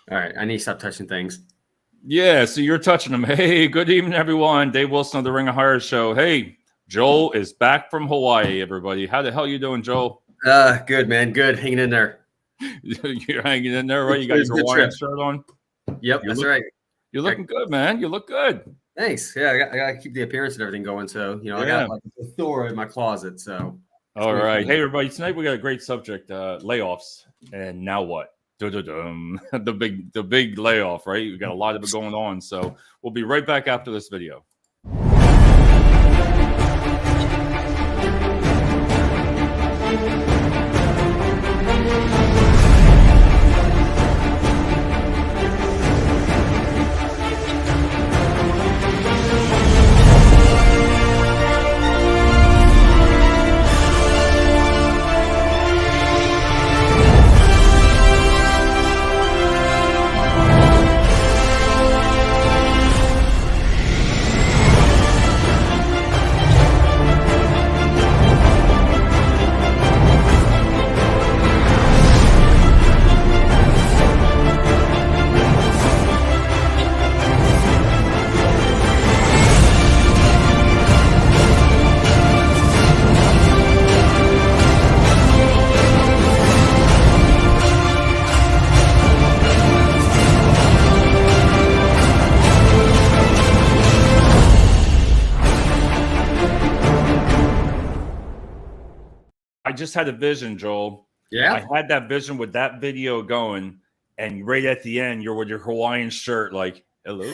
All right, I need to stop touching things. Yeah, so you're touching them. Hey, good evening, everyone. Dave Wilson of the Ring of Hire Show. Hey, Joel is back from Hawaii, everybody. How the hell you doing, Joel? Good man, good, hanging in there. You're hanging in there, right? It You got was your a good Hawaiian trip. shirt on. Yep, You that's look, right. you're Got- looking good, man. You look good. Thanks. Yeah, I got to keep the appearance and everything going. So I Yeah. got like a Thor in my closet. So it's All gonna be right. fun. Hey, everybody. Tonight we got a great subject: layoffs. And now what? Dum. The big layoff, right? We got a lot of it going on. So we'll be right back after this video. I just had a vision, Joel. Yeah. I had that vision with that video going, and right at the end, you're with your Hawaiian shirt, like, hello.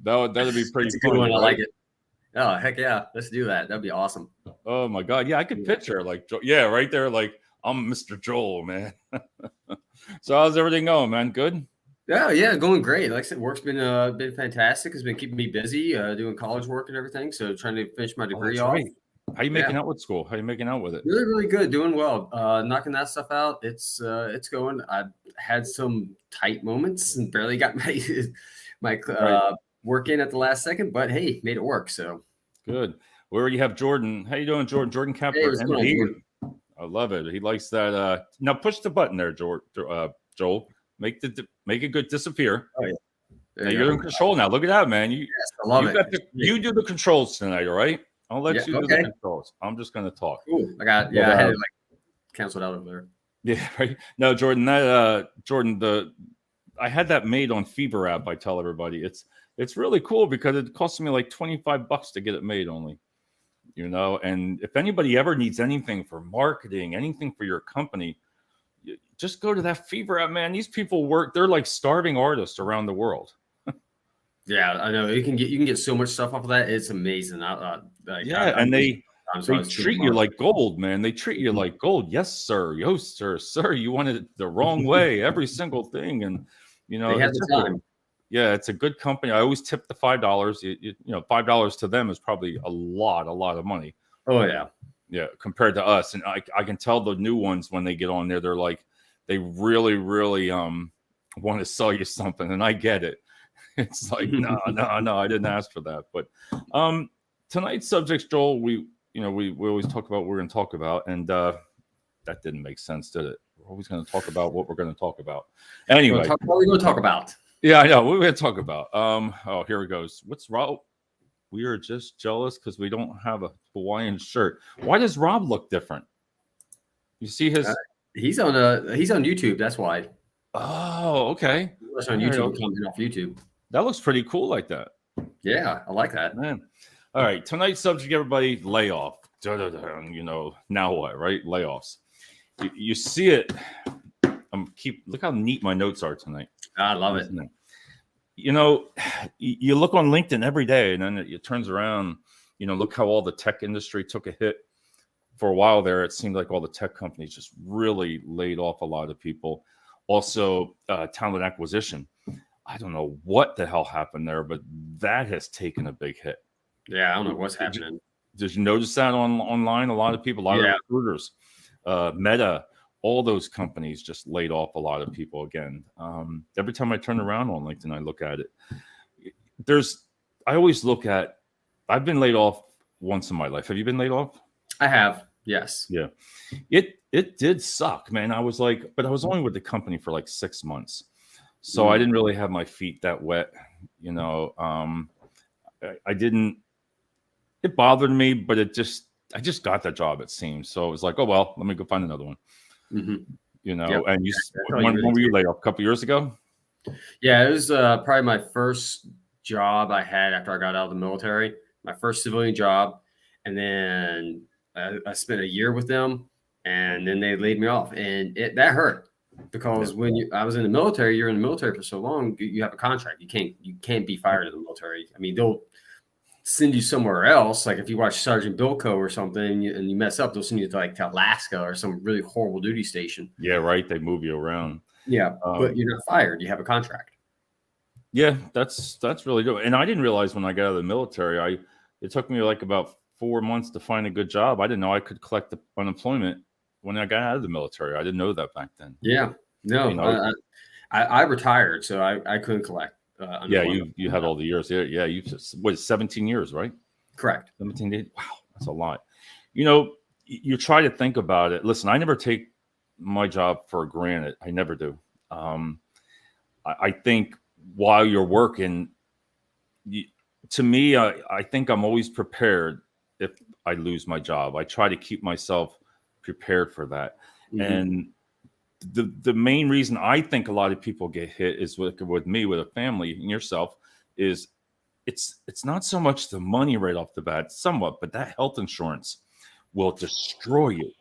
That'd be pretty It's a good funny, one. I right? like it. Oh heck yeah, let's do that. That'd be awesome. Oh my God. Yeah, I could picture like, yeah, right there. Like, I'm Mr. Joel, man. So how's everything going, man? Good? Yeah, going great. Like I said, work's been fantastic. It's been keeping me busy, doing college work and everything. So trying to finish my Oh, degree that's off. right. How you Yeah. making out with school? How you making out with it? Really, really good. Doing well. Knocking that stuff out. It's going. I've had some tight moments and barely got my Right. work in at the last second, but hey, made it work. So Good. Where you have Jordan. How you doing, Jordan? Jordan hey, Kepler, what's going on, MD. Jordan? I love it. He likes that. Now push the button there, Joel. Make it good disappear. Oh yeah, there Now you you're go. in control now. Look at that, man. Yes, I love it. You do the controls tonight, all right? I'll Yeah. let you do the Okay. controls. I'm just gonna talk. Cool. I got. But, Yeah, I had it like canceled out over there. yeah, right. No, Jordan. Jordan. I had that made on Fever app. I tell everybody it's really cool because it cost me like $25 to get it made only. And if anybody ever needs anything for marketing, anything for your company, just go to that Fever app, man. These people work; they're like starving artists around the world. Yeah, I know you can get so much stuff off of that. It's amazing. And they was treat you like gold, man. They treat you like gold. Yes, sir. Yo, sir. You wanted it the wrong way, every single thing, and they have the time. Yeah, it's a good company. I always tip the $5. $5 to them is probably a lot of money. Oh yeah, yeah, compared to us. And I can tell the new ones when they get on there, they're like, they really want to sell you something, and I get it. It's like no, I didn't ask for that. But tonight's subjects, Joel, we always talk about what we're going to talk about, and that didn't make sense, did it? We're always going to talk about what we're going to talk about. Anyway, what are we going to talk about? Yeah, I know. What are we going to talk about? Oh, here it goes. What's Rob? We are just jealous because we don't have a Hawaiian shirt. Why does Rob look different? You see his? He's on YouTube. That's why. Oh, okay. He's on YouTube. Coming off YouTube. That looks pretty cool, like that. Yeah, I like that. Man. All right, tonight's subject, everybody: layoff. Now what? Right? Layoffs. You see it. Look how neat my notes are tonight. I love it. You look on LinkedIn every day, and then it turns around. Look how all the tech industry took a hit. For a while there, it seemed like all the tech companies just really laid off a lot of people. Also, talent acquisition. I don't know what the hell happened there, but that has taken a big hit. Yeah, I don't know what's happening. Did you notice that online? A lot of people, a lot of recruiters, Meta, all those companies just laid off a lot of people again. Every time I turn around on LinkedIn, I look at it. I've been laid off once in my life. Have you been laid off? I have. Yes. Yeah. It did suck, man. I was like, but I was only with the company for like 6 months. So I didn't really have my feet that wet, you know. I didn't, it bothered me, but I just got that job, it seems. So it was like, oh, well, let me go find another one, you know. Yep. And That's all you when really were you do. laid off? A couple years ago? Yeah, it was probably my first job I had after I got out of the military, my first civilian job. And then I spent a year with them, and then they laid me off. And that hurt Yeah. because I was in the military, you're in the military for so long, you have a contract. You can't be fired in the military. I mean, they'll send you somewhere else. Like if you watch Sergeant Bilko or something and you mess up, they'll send you to Alaska or some really horrible duty station. Yeah, right. They move you around. Yeah, but you're not fired. You have a contract. Yeah, that's really good. And I didn't realize when I got out of the military, it took me like about 4 months to find a good job. I didn't know I could collect the unemployment when I got out of the military. I didn't know that back then. Yeah, no, You know, I retired, so I couldn't collect yeah, unemployment. you had all the years. Yeah, you just, what, 17 years, right? Correct. 17 days. Wow, that's a lot. You know, you try to think about it. Listen, I never take my job for granted. I never do. I think while you're working, to me, I think I'm always prepared if I lose my job. I try to keep myself prepared for that. And the main reason I think a lot of people get hit is with me, with a family, and yourself, is it's not so much the money right off the bat, somewhat, but that health insurance will destroy you.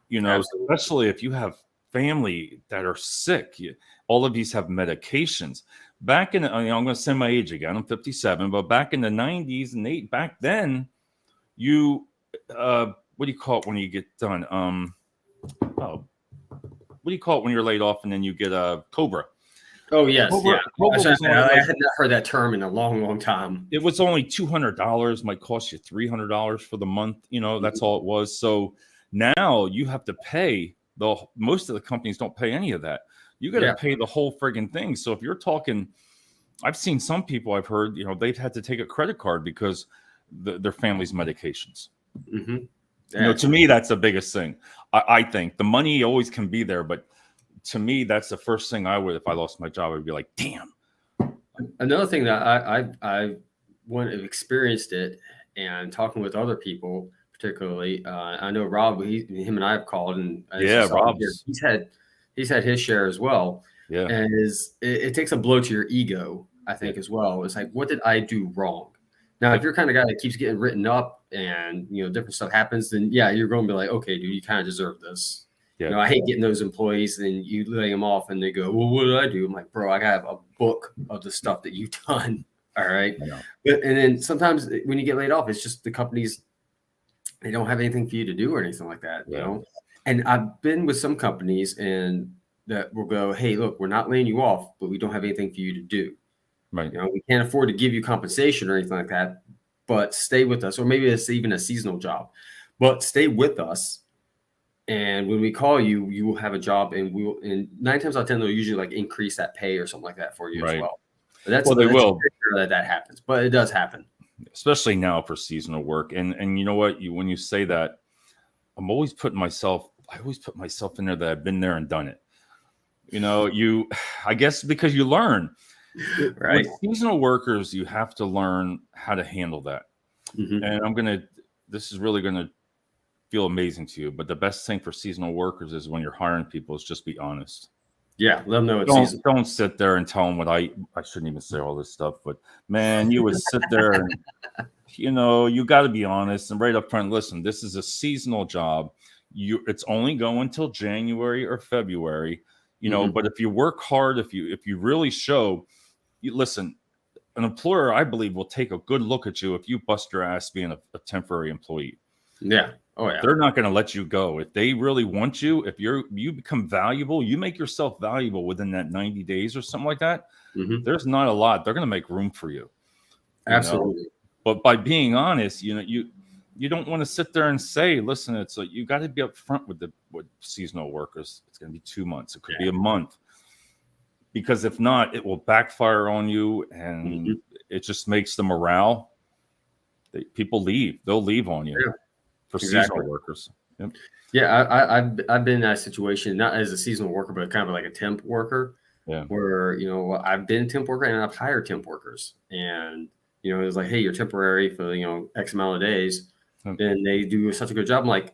You know, Absolutely. especially if you have family that are sick. All of these have medications. Back in, I'm going to say my age again. I'm 57, but back in the 90s and back then, you, what do you call it when you get done? Oh, what do you call it when you're laid off and then you get a Cobra? Oh yes, Cobra, yeah. Cobra was only I like, had not heard that term in a long, long time. it was only $200, might cost you $300 for the month. You know, that's all it was. So now you have to pay most of the companies don't pay any of that. You got to pay the whole friggin' thing. So if you're talking, I've seen some people I've heard, you know, they've had to take a credit card because their family's medications. You know, to me, that's the biggest thing. I think the money always can be there, but to me, that's the first thing I would, if I lost my job, I'd be like, damn. Another thing that I experienced it, and talking with other people, particularly, I know Rob, him and I have called, and Rob, he's had his share as well. Yeah, and it takes a blow to your ego, I think, as well. It's like, what did I do wrong? Now, if you're kind of guy that keeps getting written up and different stuff happens, then yeah, you're going to be like, okay, dude, you kind of deserve this. Yeah. I hate getting those employees and you lay them off and they go, well, what did I do? I'm like, bro, I have a book of the stuff that you've done. All right. And then sometimes when you get laid off, it's just the companies, they don't have anything for you to do or anything like that, you know? And I've been with some companies and that will go, hey, look, we're not laying you off, but we don't have anything for you to do. Right. We can't afford to give you compensation or anything like that, but stay with us. Or maybe it's even a seasonal job, but stay with us. And when we call you, you will have a job, and and 9 times out of 10, they'll usually like increase that pay or something like that for you as well. But they will. That happens, but it does happen, especially now for seasonal work. And you know what? When you say that, I always put myself in there that I've been there and done it. You know, I guess because you learn. Right. With seasonal workers, you have to learn how to handle that. And this is really going to feel amazing to you, but the best thing for seasonal workers is when you're hiring people is just be honest. Yeah, let them know it's seasonal. Don't sit there and tell them what I shouldn't even say all this stuff, but man, you would sit there and you got to be honest and right up front. Listen, this is a seasonal job. It's only going until January or February, but if you work hard, if you really show, listen, an employer, I believe, will take a good look at you if you bust your ass being a temporary employee. Yeah. Oh, yeah. They're not going to let you go. If they really want you, if you become valuable, you make yourself valuable within that 90 days or something like that, there's not a lot. They're going to make room for you. Absolutely. But by being honest, you don't want to sit there and say, listen, it's like, you got to be upfront with seasonal workers. It's going to be 2 months. It could be a month. Because if not, it will backfire on you, and it just makes the morale. People leave. They'll leave on you for seasonal workers. Yep. Yeah, I've been in that situation, not as a seasonal worker, but kind of like a temp worker. Yeah. Where I've been a temp worker and I've hired temp workers, and it was like, hey, you're temporary for X amount of days, Yep. then they do such a good job. I'm like,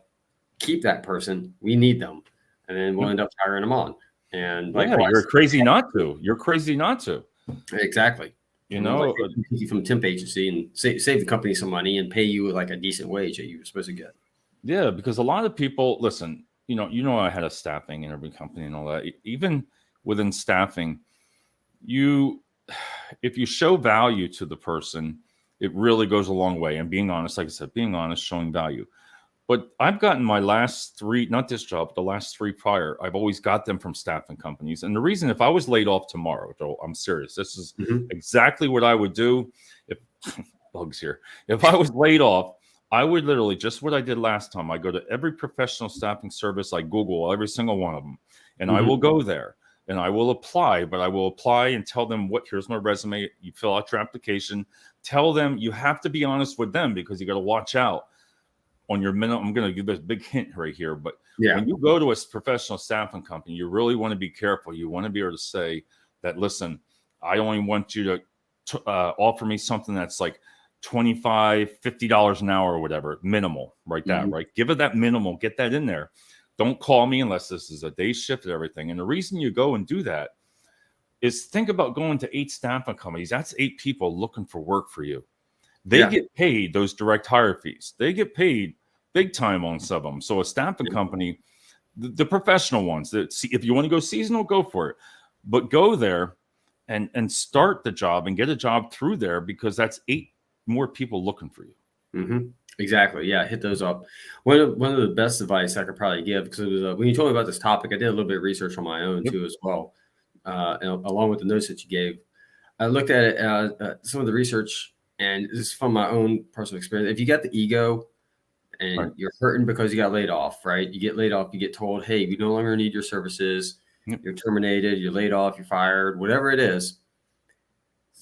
keep that person, we need them, and then we'll end up hiring them on. And Yeah, likewise, you're crazy not to. You're crazy not to. exactly. You Like, know, take you from temp agency and save the company some money and pay you like a decent wage that you were supposed to get. yeah, because a lot of people listen. I had a staffing interview company and all that. Even within staffing, if you show value to the person, it really goes a long way. And being honest, like I said, being honest, showing value. But I've gotten my last three, not this job, but the last three prior, I've always got them from staffing companies. And the reason, if I was laid off tomorrow, Joel, I'm serious, this is exactly what I would do. If bugs here, if I was laid off, I would literally just what I did last time. I go to every professional staffing service, I Google every single one of them, and I will go there and I will apply, but I will apply and tell them here's my resume. You fill out your application, tell them you have to be honest with them because you got to watch out on your minimum. I'm going to give this big hint right here, but when you go to a professional staffing company, you really want to be careful. You want to be able to say that, listen, I only want you to offer me something that's like $25, $50 an hour or whatever, minimal, right? That, right? Give it that minimal, get that in there. Don't call me unless this is a day shift and everything. And the reason you go and do that is think about going to 8 staffing companies. That's 8 people looking for work for you. They get paid those direct hire fees. They get paid big time on some of them. So a staffing company, the professional ones, if you want to go seasonal, go for it. But go there and start the job and get a job through there because that's 8 more people looking for you. Exactly. Yeah, hit those up. One of the best advice I could probably give, because it was when you told me about this topic, I did a little bit of research on my own too as well, and along with the notes that you gave. I looked at it, some of the research, and this is from my own personal experience. If you got the ego and you're hurting because you got laid off, right? You get laid off, you get told, hey, we no longer need your services. You're terminated, you're laid off, you're fired, whatever it is.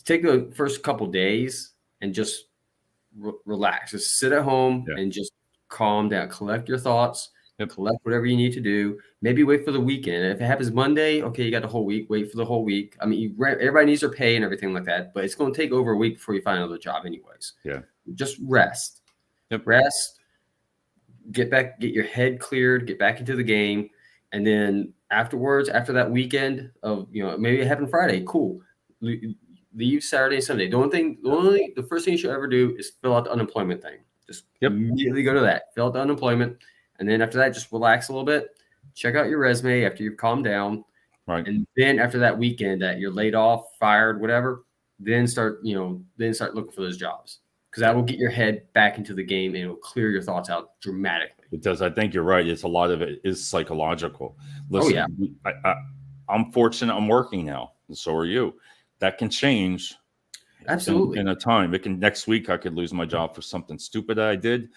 Take the first couple days and just relax. Just sit at home and just calm down. Collect your thoughts. Collect whatever you need to do. Maybe wait for the weekend. If it happens Monday, okay, you got the whole week. Wait for the whole week. I mean, everybody needs their pay and everything like that, but it's going to take over a week before you find another job anyways. Yeah. Just rest. Rest. Get your head cleared. Get back into the game. And then afterwards, after that weekend of, maybe it happened Friday. Cool. Leave Saturday and Sunday. The first thing you should ever do is fill out the unemployment thing. Just immediately go to that. Fill out the unemployment. And then after that, just relax a little bit. Check out your resume after you've calmed down. Right. And then after that weekend that you're laid off, fired, whatever, then start looking for those jobs. Because that will get your head back into the game and it will clear your thoughts out dramatically. It does. I think you're right. It's a lot of it is psychological. Listen, I'm fortunate I'm working now. And so are you. That can change. Absolutely. In a time. Next week I could lose my job for something stupid I did.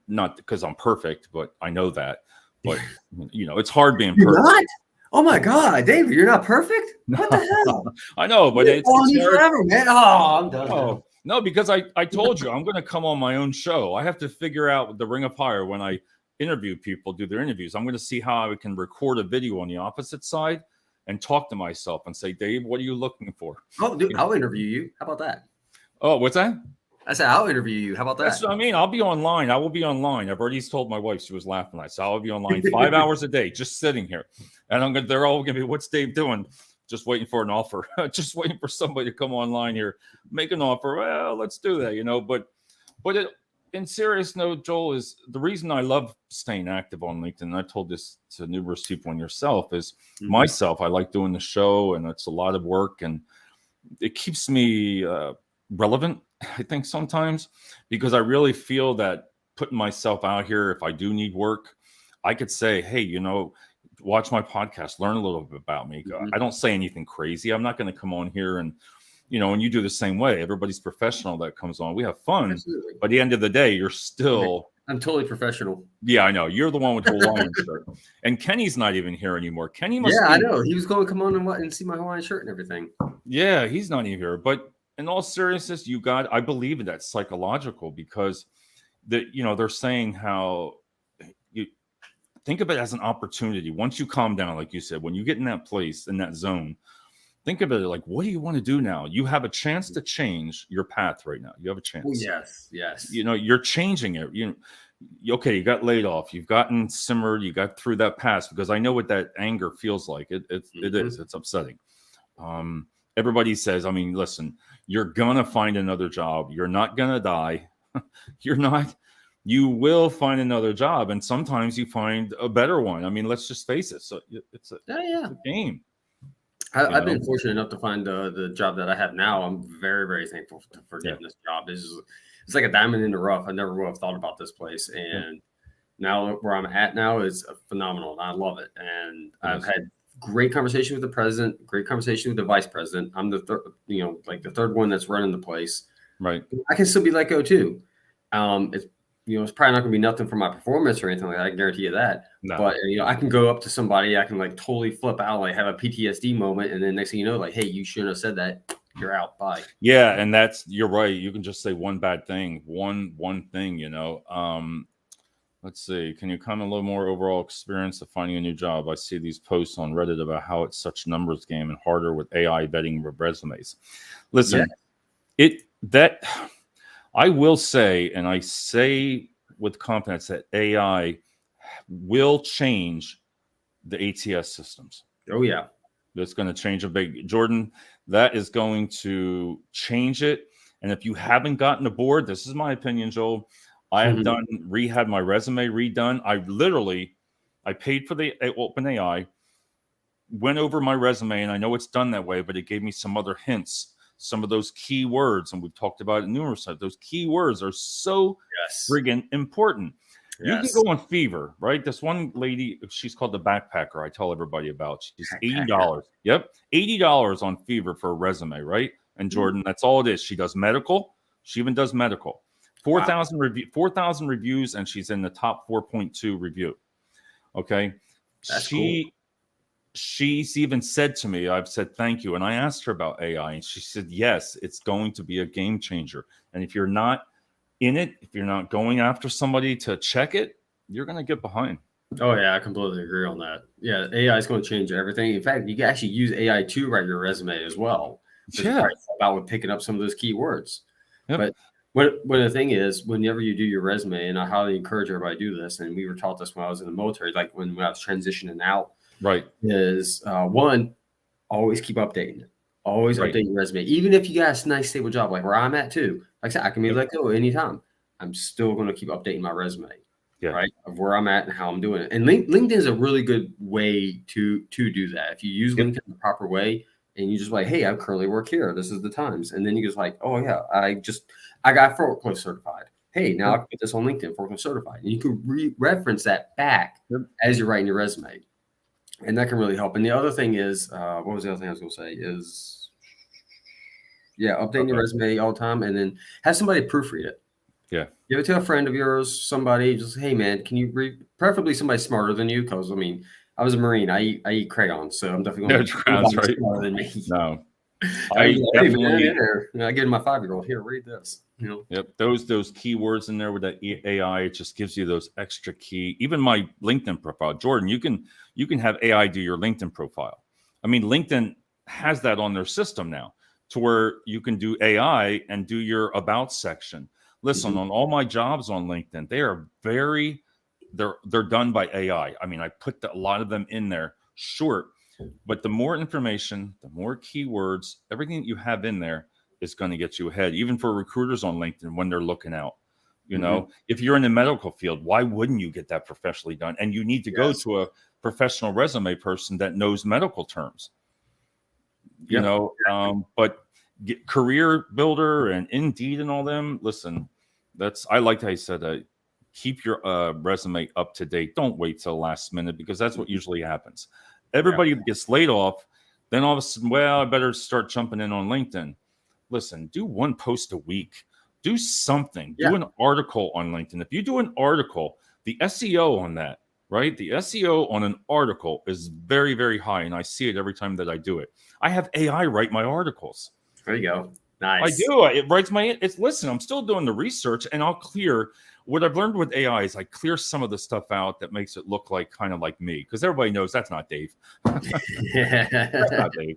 Not because I'm perfect, but I know that. But it's hard being perfect. You're not? Oh my God, David, you're not perfect? What the hell? I know, but it's forever, man. Oh, I'm done. Oh, no, because I told you I'm going to come on my own show. I have to figure out the Ring of Fire when I interview people, do their interviews. I'm going to see how I can record a video on the opposite side and talk to myself and say, Dave, what are you looking for? Oh, dude, I'll interview you. How about that? Oh, what's that? I said, I'll interview you. How about that? That's what I mean. I'll be online. I will be online. I've already told my wife, she was laughing. I said, I'll be online 5 hours a day, just sitting here. And they're all going to be, what's Dave doing? Just waiting for an offer. Just waiting for somebody to come online here, make an offer. Well, let's do that, But in serious note, Joel, is the reason I love staying active on LinkedIn. And I told this to numerous people and yourself is myself. I like doing the show and it's a lot of work and it keeps me relevant, I think sometimes, because I really feel that putting myself out here, if I do need work, I could say, hey, watch my podcast, learn a little bit about me. I don't say anything crazy. I'm not going to come on here and, and you do the same way. Everybody's professional that comes on. We have fun. Absolutely. But at the end of the day, you're still. I'm totally professional. Yeah, I know. You're the one with the Hawaiian shirt. And Kenny's not even here anymore. Kenny must I know. He was going to come on and see my Hawaiian shirt and everything. Yeah, he's not even here. But in all seriousness, I believe that's psychological because they're saying how think of it as an opportunity. Once you calm down, like you said, when you get in that place, in that zone, think of it like, what do you want to do now? You have a chance to change your path right now. You have a chance. Oh, yes, yes. You know, you're changing it. Okay, you got laid off. You've gotten simmered. You got through that past, because I know what that anger feels like. It is. It's upsetting. Everybody says, I mean, listen, you're gonna find another job. You're not gonna die. You're not. You will find another job, and sometimes you find a better one. I mean, let's just face it. So it's a game. I've been fortunate enough to find the job that I have now. I'm very, very thankful for getting this job. It's like a diamond in the rough. I never would have thought about this place, and now where I'm at now is phenomenal. And I love it, and I've had great conversation with the president, great conversation with the vice president. I'm the third, the third one that's running the place. Right. I can still be let go too. It's probably not going to be nothing for my performance or anything like that. I can guarantee you that. No. But I can go up to somebody, I can like totally flip out, like have a PTSD moment, and then next thing you know, like, hey, you shouldn't have said that. You're out. Bye. Yeah, and you're right. You can just say one bad thing, one thing. Let's see. Can you comment a little more overall experience of finding a new job? I see these posts on Reddit about how it's such a numbers game and harder with AI vetting resumes. Listen, I will say, and I say with confidence, that AI will change the ATS systems. Oh, yeah. That's going to change a big, Jordan, that is going to change it. And if you haven't gotten aboard, this is my opinion, Joel, I have had my resume redone. I paid for the OpenAI, went over my resume, and I know it's done that way, but it gave me some other hints. Some of those key words, and we've talked about it numerous times, those key words are so friggin' important. You can go on Fever, right? This one lady, she's called the Backpacker, I tell everybody about. She's $80. Yep, $80 on Fever for a resume, right? And Jordan, that's all it is. She does medical. She even does medical. 4,000 reviews, and she's in the top 4.2 review. Okay. That's cool. She's even said to me, I've said thank you. And I asked her about AI, and she said, yes, it's going to be a game changer. And if you're not in it, if you're not going after somebody to check it, you're going to get behind. Oh, yeah, I completely agree on that. Yeah, AI is going to change everything. In fact, you can actually use AI to write your resume as well. Yeah. About with picking up some of those keywords. Yep. But the thing is, whenever you do your resume, and I highly encourage everybody to do this, and we were taught this when I was in the military, like when I was transitioning out, right, is one, always keep updating it. Always update your resume. Even if you got a nice stable job, like where I'm at too. Like I said, I can be let go anytime. I'm still going to keep updating my resume, right, of where I'm at and how I'm doing it. And LinkedIn is a really good way to do that. If you use LinkedIn the proper way, and you just like, hey, I currently work here. This is the times. And then you just like, oh, yeah, I got forklift certified. Hey, now I can get this on LinkedIn, forklift certified. And you can reference that back as you're writing your resume. And that can really help. And the other thing is, what was the other thing I was going to say is, updating your resume all the time, and then have somebody proofread it. Yeah. Give it to a friend of yours, somebody, just, hey, man, can you read, preferably somebody smarter than you, because, I mean, I was a Marine. I eat crayons, so I'm definitely going to be smarter than me. No. I definitely I give my 5-year-old, here, read this. Yep. Those keywords in there with that AI, it just gives you those extra key. Even my LinkedIn profile, Jordan, you can have AI do your LinkedIn profile. I mean, LinkedIn has that on their system now, to where you can do AI and do your about section. Listen, on all my jobs on LinkedIn, they are they're done by AI. I mean, I put a lot of them in there short, but the more information, the more keywords, everything that you have in there is going to get you ahead, even for recruiters on LinkedIn when they're looking out. If you're in the medical field, why wouldn't you get that professionally done? And you need to go to a professional resume person that knows medical terms, but Career Builder and Indeed and all them. Listen, I liked how you said that. Keep your resume up to date. Don't wait till the last minute, because that's what usually happens. Everybody gets laid off. Then all of a sudden, I better start jumping in on LinkedIn. Listen, do one post a week. Do something. Do an article on LinkedIn. If you do an article, the SEO on that, right? The SEO on an article is very, very high, and I see it every time that I do it. I have AI write my articles. There you go. I Nice. do. It writes listen, I'm still doing the research, and I'll clear what I've learned with AI is I clear some of the stuff out that makes it look like kind of like me, because everybody knows that's not Dave. That's not Dave.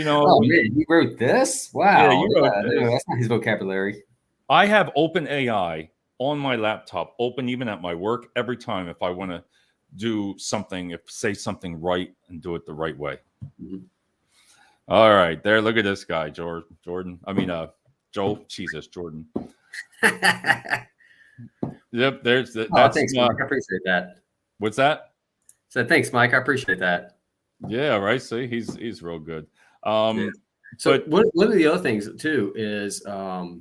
Oh man, you wrote this? Yeah, Wow. you wrote Yeah, this. that's not his vocabulary. I have open AI on my laptop, open even at my work every time if I want to do something, say something right and do it the right way. Mhm. All right, there. Look at this guy, Jordan. I mean, Joel. Jesus, Jordan. Yep. There's that. Oh, thanks, Mike. I appreciate that. What's that? So thanks, Mike. I appreciate that. Yeah. Right. See, he's real good. Yeah. So But one of the other things too is I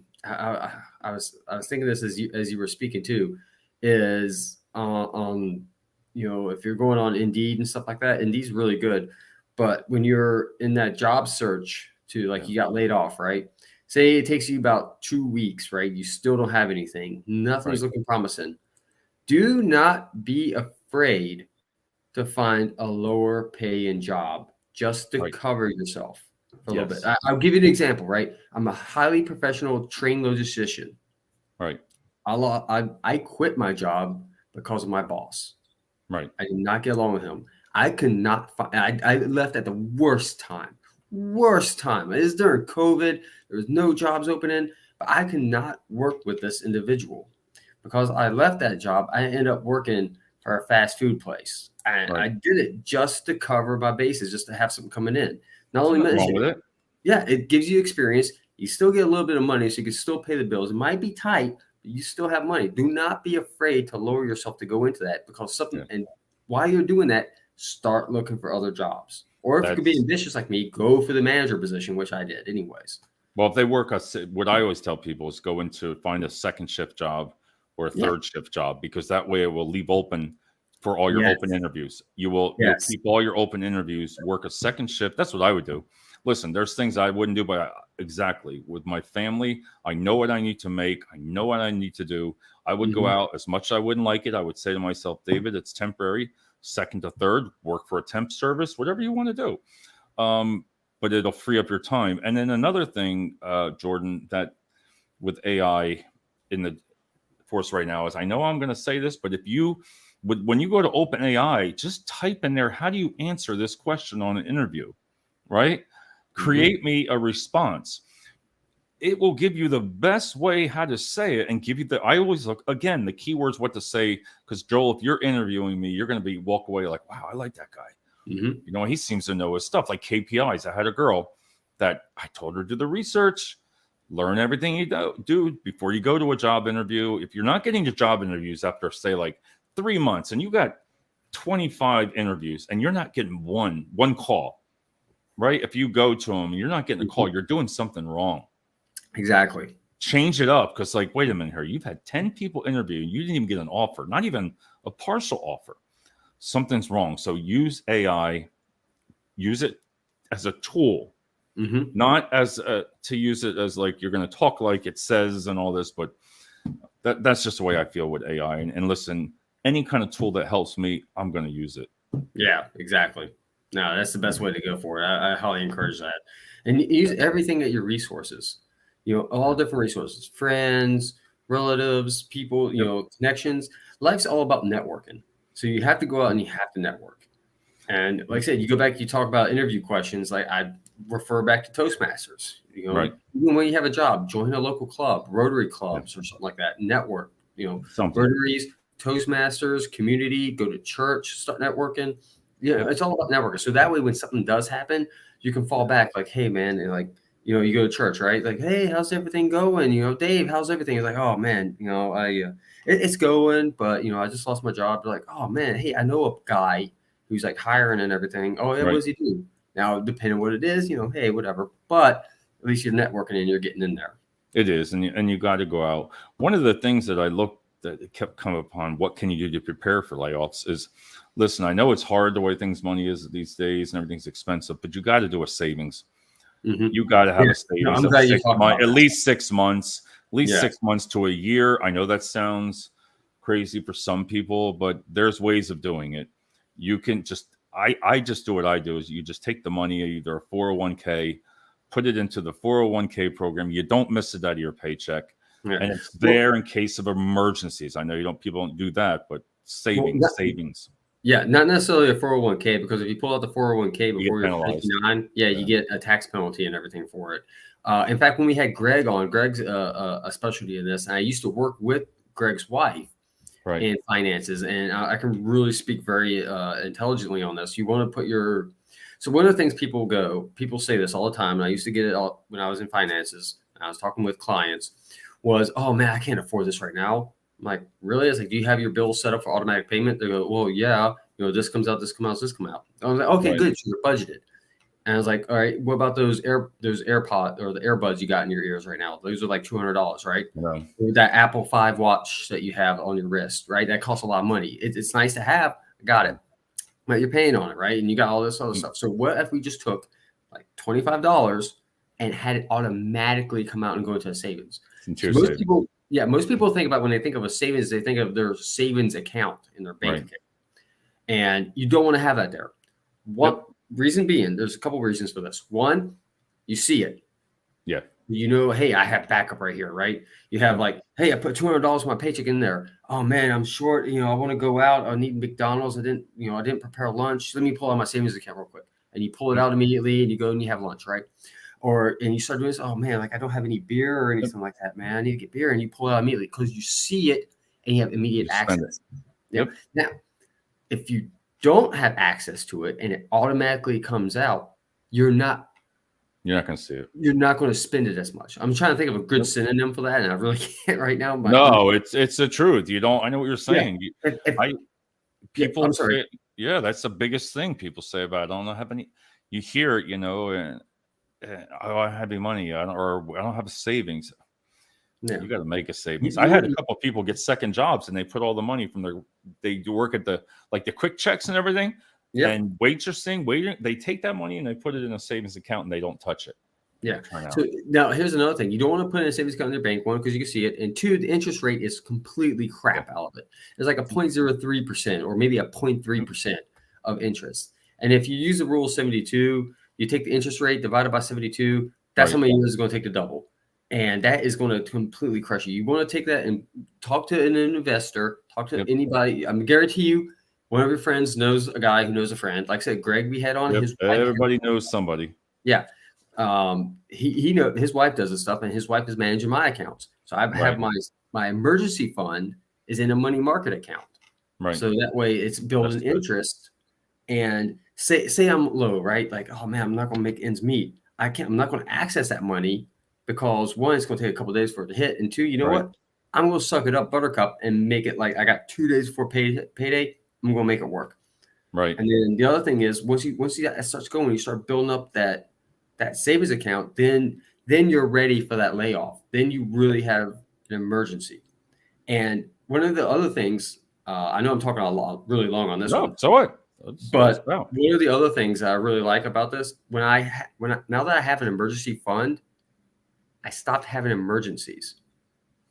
was thinking this as you were speaking too, is on if you're going on Indeed and stuff like that, Indeed's really good. But when you're in that job search too, like you got laid off, right? Say it takes you about 2 weeks, right? You still don't have anything. Nothing's right. looking promising. Do not be afraid to find a lower paying job just to Right. cover yourself for a little bit. Yes. I'll give you an example, right? I'm a highly professional trained logistician. Right. I quit my job because of my boss. Right. I did not get along with him. I could not find. I left at the worst time. Worst time. It is during COVID. There was no jobs opening, but I could not work with this individual because I left that job. I ended up working for a fast food place, and Right. I did it just to cover my bases, just to have something coming in. Not There's only nothing wrong mention, with it. yeah, it gives you experience. You still get a little bit of money, so you can still pay the bills. It might be tight, but you still have money. Do not be afraid to lower yourself to go into that because something. Yeah. And while you're doing that, start looking for other jobs. Or if you could be That's ambitious like me, go for the manager position, which I did, anyways. well. If they work, what I always tell people is go into find a second shift job or a Yeah. third shift job, because that way it will leave open for all your Yes. open interviews. You'll Yes. keep all your open interviews, work a second shift. That's what I would do. Listen, there's things I wouldn't do, but exactly with my family, I know what I need to make. I know what I need to do. I would go out as much as I wouldn't like it. I would say to myself, David, it's temporary. Second to third, work for a temp service, whatever you want to do. But it'll free up your time. And then another thing, Jordan, that with AI in the force right now is, I know I'm going to say this, but if you when you go to OpenAI, just type in there, how do you answer this question on an interview, right? Create me a response. It will give you the best way how to say it and give you I always look, again, the keywords, what to say. Because Joel, if you're interviewing me, you're going to walk away like, wow, I like that guy. He seems to know his stuff, like KPIs. I had a girl that I told her to do the research, learn everything you do before you go to a job interview. If you're not getting to job interviews after, say, like 3 months, and you got 25 interviews and you're not getting one call, right? If you go to them, you're not getting a call, you're doing something wrong. Exactly. Change it up, because like, wait a minute here, you've had 10 people interview, you didn't even get an offer, not even a partial offer. Something's wrong. So use AI, use it as a tool, not as to use it as like you're going to talk like it says and all this. But that's just the way I feel with AI. And listen, any kind of tool that helps me, I'm going to use it. Yeah, exactly. No, that's the best way to go for it. I highly encourage that. And use everything at your resources. All different resources, friends, relatives, people, connections. Life's all about networking. So you have to go out and you have to network. And like I said, you go back, you talk about interview questions. Like I refer back to Toastmasters. Right. Even when you have a job, join a local club, Rotary clubs, or something like that. Network. Something. Rotaries, Toastmasters, community. Go to church, start networking. It's all about networking. So that way, when something does happen, you can fall back. Like, hey, man, and like. You go to church, right? Like, hey, how's everything going? Dave, how's everything? It's like, oh man, it's going, but I just lost my job. They're like, oh man, hey, I know a guy who's like hiring and everything. Oh yeah, Right. what does he do? Now, depending on what it is, hey, whatever. But at least you're networking and you're getting in there. It is, and you got to go out. One of the things that I looked that kept coming upon, what can you do to prepare for layoffs, is, listen, I know it's hard the way money is these days and everything's expensive, but you got to do a savings. You got to have a savings of at least 6 months, at least 6 months to a year. I know that sounds crazy for some people, but there's ways of doing it. You can just, I just do what I do is you just take the money, either a 401k, put it into the 401k program. You don't miss it out of your paycheck. Yeah. And it's there in case of emergencies. I know people don't do that, but savings. Yeah, not necessarily a 401k, because if you pull out the 401k You before get you're penalized. 59, you get a tax penalty and everything for it. In fact, when we had Greg on, Greg's a specialty in this, and I used to work with Greg's wife in finances, and I can really speak very intelligently on this. You want to put so one of the things people say this all the time, and I used to get it all when I was in finances. I was talking with clients, was, oh man, I can't afford this right now. I'm like, really? I was like, do you have your bills set up for automatic payment? They go, well, yeah, this comes out, this comes out, this comes out. I was like, okay, good. So you're budgeted. And I was like, all right, what about those AirPods or the earbuds you got in your ears right now? Those are like $200, right? Yeah. That Apple 5 watch that you have on your wrist, right? That costs a lot of money. It's nice to have. I got it. But you're paying on it, right? And you got all this other stuff. So what if we just took like $25 and had it automatically come out and go into a savings? Most people think about, when they think of a savings, they think of their savings account in their bank account. And you don't want to have that there. Reason being, there's a couple of reasons for this. One, you see it. Yeah. Hey, I have backup right here, right? You have like, hey, I put $200 of my paycheck in there. Oh man, I'm short. I want to go out. I need McDonald's. I didn't prepare lunch. Let me pull out my savings account real quick. And you pull it out immediately, and you go and you have lunch, right? And you start doing this. Oh man, like I don't have any beer or anything like that, man. I need to get beer, and you pull it out immediately because you see it and you have immediate access. Yep. Now, if you don't have access to it and it automatically comes out, you're not going to see it. You're not going to spend it as much. I'm trying to think of a good synonym for that, and I really can't right now. No, it's the truth. I know what you're saying. I'm sorry. That's the biggest thing people say about it. I don't have any. You hear it, and I don't have any money. I don't have a savings. Yeah. You got to make a savings. I had a couple of people get second jobs, and they put all the money from they work at the quick checks and everything. Yeah. And waiting. They take that money and they put it in a savings account and they don't touch it. Yeah. So now here's another thing. You don't want to put in a savings account in your bank, one, because you can see it. And two, the interest rate is completely crap out of it. It's like a 0.03% or maybe a 0.3% of interest. And if you use the rule of 72, you take the interest rate divided by 72, that's how many years it's going to take to double. And that is going to completely crush you. You want to take that and talk to an investor, talk to anybody. I'm guarantee you, one of your friends knows a guy who knows a friend. Like I said, Greg, we had on his. Everybody knows somebody. Yeah, his wife does this stuff, and his wife is managing my accounts. So I have my emergency fund is in a money market account. Right. So that way it's building interest. And say I'm low, right? Like, oh man, I'm not going to make ends meet. I'm not going to access that money. Because one, it's going to take a couple of days for it to hit. And two, you know what? I'm going to suck it up, buttercup, and make it like I got 2 days before payday. I'm going to make it work. Right. And then the other thing is, once that starts going, you start building up that savings account, then you're ready for that layoff. Then you really have an emergency. And one of the other things, I know I'm talking really long on this one. So what? But one of the other things I really like about this, now that I have an emergency fund, I stopped having emergencies.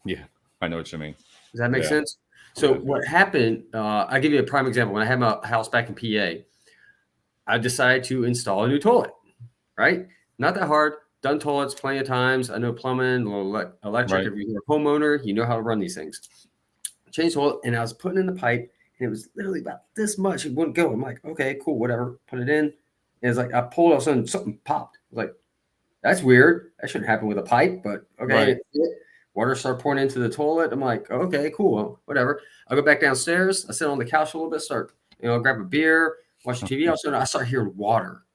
Yeah, I know what you mean. Does that make sense? So what happened, I'll give you a prime example. When I had my house back in PA, I decided to install a new toilet, right? Not that hard. Done toilets plenty of times. I know plumbing, electric. If you're a homeowner, you know how to run these things. Changed the toilet, and I was putting in the pipe, and it was literally about this much. It wouldn't go. I'm like, okay, cool, whatever. Put it in. And it's like I pulled, all of a sudden something popped. I was like, that's weird. That shouldn't happen with a pipe, but okay. Water started pouring into the toilet. I'm like, okay, cool, whatever. I go back downstairs. I sit on the couch a little bit, grab a beer, watch the TV. Also, I start hearing water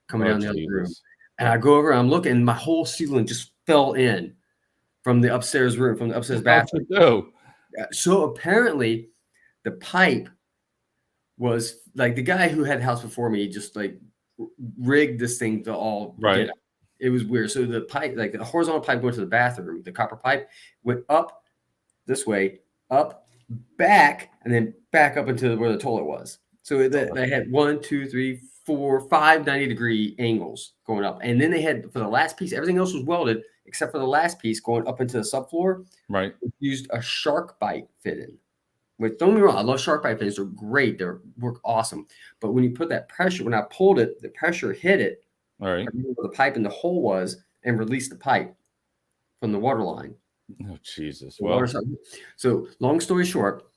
coming down the other room. And I go over, and I'm looking, and my whole ceiling just fell in from the upstairs room, from the upstairs bathroom. So apparently the pipe was like the guy who had the house before me just like rigged this thing to all get out. It was weird. So the pipe, like the horizontal pipe going to the bathroom, the copper pipe went up this way, up, back, and then back up into where the toilet was. So they had 1, 2, 3, 4, 5 90-degree angles going up. And then they had, for the last piece, everything else was welded except for the last piece going up into the subfloor. Right. Used a shark bite fitting. Which, don't get me wrong, I love shark bite fittings. They're great. They work awesome. But when you put that pressure, when I pulled it, the pressure hit it All right. I remember where the pipe in the hole was and released the pipe from the water line. Oh, Jesus. The Well, water, so long story short,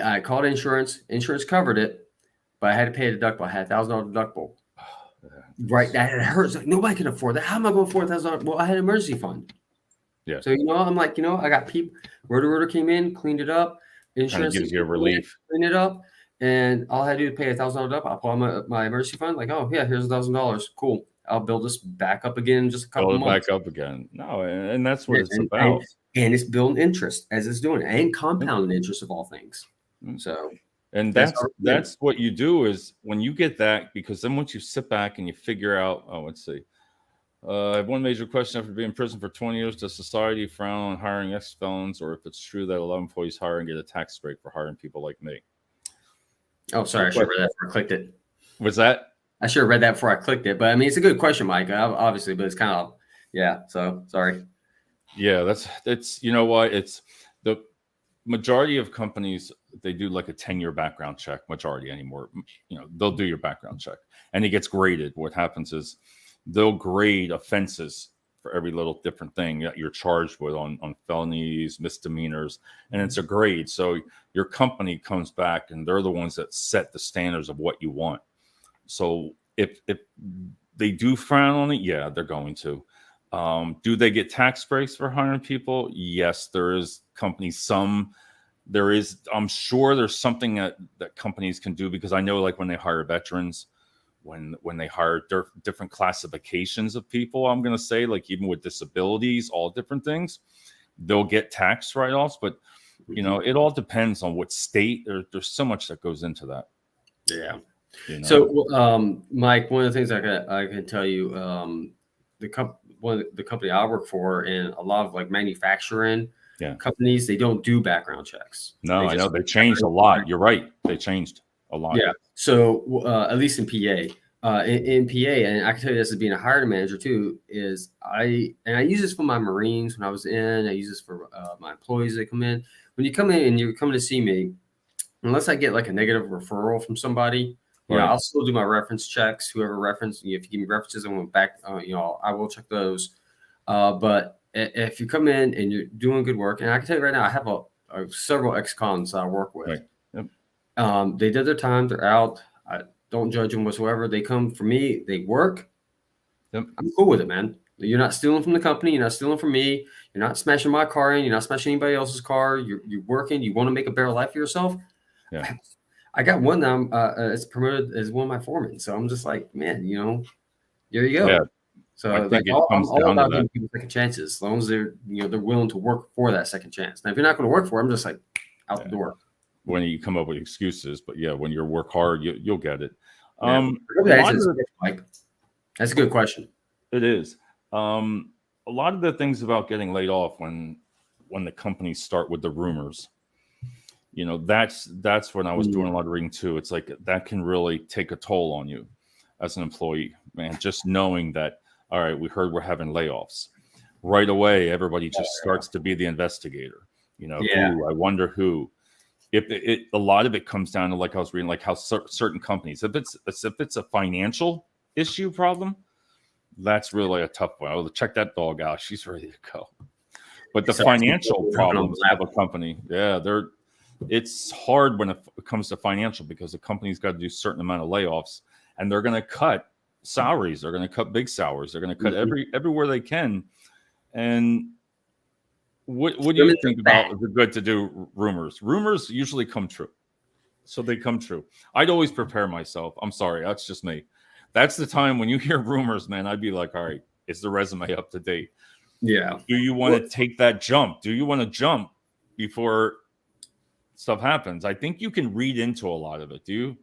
I called insurance. Insurance covered it, but I had to pay a deductible. I had $1,000 deductible. Right, that hurts. Like, nobody can afford that. How am I going to afford $1,000? Well, I had an emergency fund. yeah. So I'm like, I got people. Rotor came in, cleaned it up. Kind of Insurance gives you a relief. cleaned it up, and all I had to do is pay $1,000 up. I'll pull out my emergency fund. Like, oh yeah, here's $1,000. Cool. I'll build this back up again in just a couple Build it months. back up again. No, and that's what it's and, about. and it's building interest as it's doing, and compounding interest of all things. So. And that's what you do is when you get that, because then once you sit back and you figure out, let's see. I have one major question after being in prison for 20 years. Does society frown on hiring ex-felons, or if it's true that a lot of employees hire and get a tax break for hiring people like me? Oh, sorry. I should have read that before I clicked it. Was that? I should have read that before I clicked it. But I mean, it's a good question, Mike, obviously, but it's kind of, yeah. So sorry. Yeah, it's, you know what? It's the majority of companies, they do like a 10-year background check, majority anymore. They'll do your background check and it gets graded. What happens is they'll grade offenses for every little different thing that you're charged with on felonies, misdemeanors, and it's a grade. So your company comes back and they're the ones that set the standards of what you want. So if they do frown on it, yeah, they're going to. Do they get tax breaks for hiring people? Yes, there is companies. I'm sure there's something that companies can do, because I know like when they hire veterans, when they hire different classifications of people, I'm going to say like even with disabilities, all different things, they'll get tax write-offs. But, it all depends on what state. There's so much that goes into that. Yeah. So, Mike, one of the things I can tell you, the company I work for, and a lot of like manufacturing companies, they don't do background checks. No, I know they changed a lot. You're right. They changed a lot. Yeah. So at least in PA, in PA, and I can tell you this as being a hiring manager too, is I use this for my Marines when I was in. I use this for my employees that come in. When you come in and you're coming to see me, unless I get like a negative referral from somebody, I'll still do my reference checks. Whoever referenced, if you give me references, I went back. I will check those. But if you come in and you're doing good work, and I can tell you right now, I have several ex-cons that I work with. Right. Yep. They did their time. They're out. I don't judge them whatsoever. They come for me. They work. Yep. I'm cool with it, man. You're not stealing from the company. You're not stealing from me. You're not smashing my car in. You're not smashing anybody else's car. You're working. You want to make a better life for yourself. Yeah. I got one that is promoted as one of my foremen. So I'm just like, man, there you go. Yeah. So I think I'm all about giving people second chances, as long as they're willing to work for that second chance. Now, if you're not going to work for it, I'm just like out the door. When you come up with excuses, but yeah, when you work hard, you'll get it. That's a good question. It is. A lot of the things about getting laid off when the companies start with the rumors, that's when I was doing a lot of reading too. It's like that can really take a toll on you as an employee, man. Just knowing that, all right, we heard we're having layoffs. Right away, everybody just starts to be the investigator. Who, I wonder who. If a lot of it comes down to, like I was reading, like how certain companies, if it's a financial issue problem, that's really a tough one. I'll check that dog out. She's ready to go. But the financial problems of a company, it's hard when it comes to financial, because the company's got to do a certain amount of layoffs, and they're going to cut salaries. They're going to cut big salaries. They're going to cut everywhere they can. And what do you think about the good to do rumors? Rumors usually come true. So they come true. I'd always prepare myself. I'm sorry. That's just me. That's the time when you hear rumors, man, I'd be like, all right, is the resume up to date? Yeah. Do you want to take that jump? Do you want to jump before stuff happens? I think you can read into a lot of it. Do you,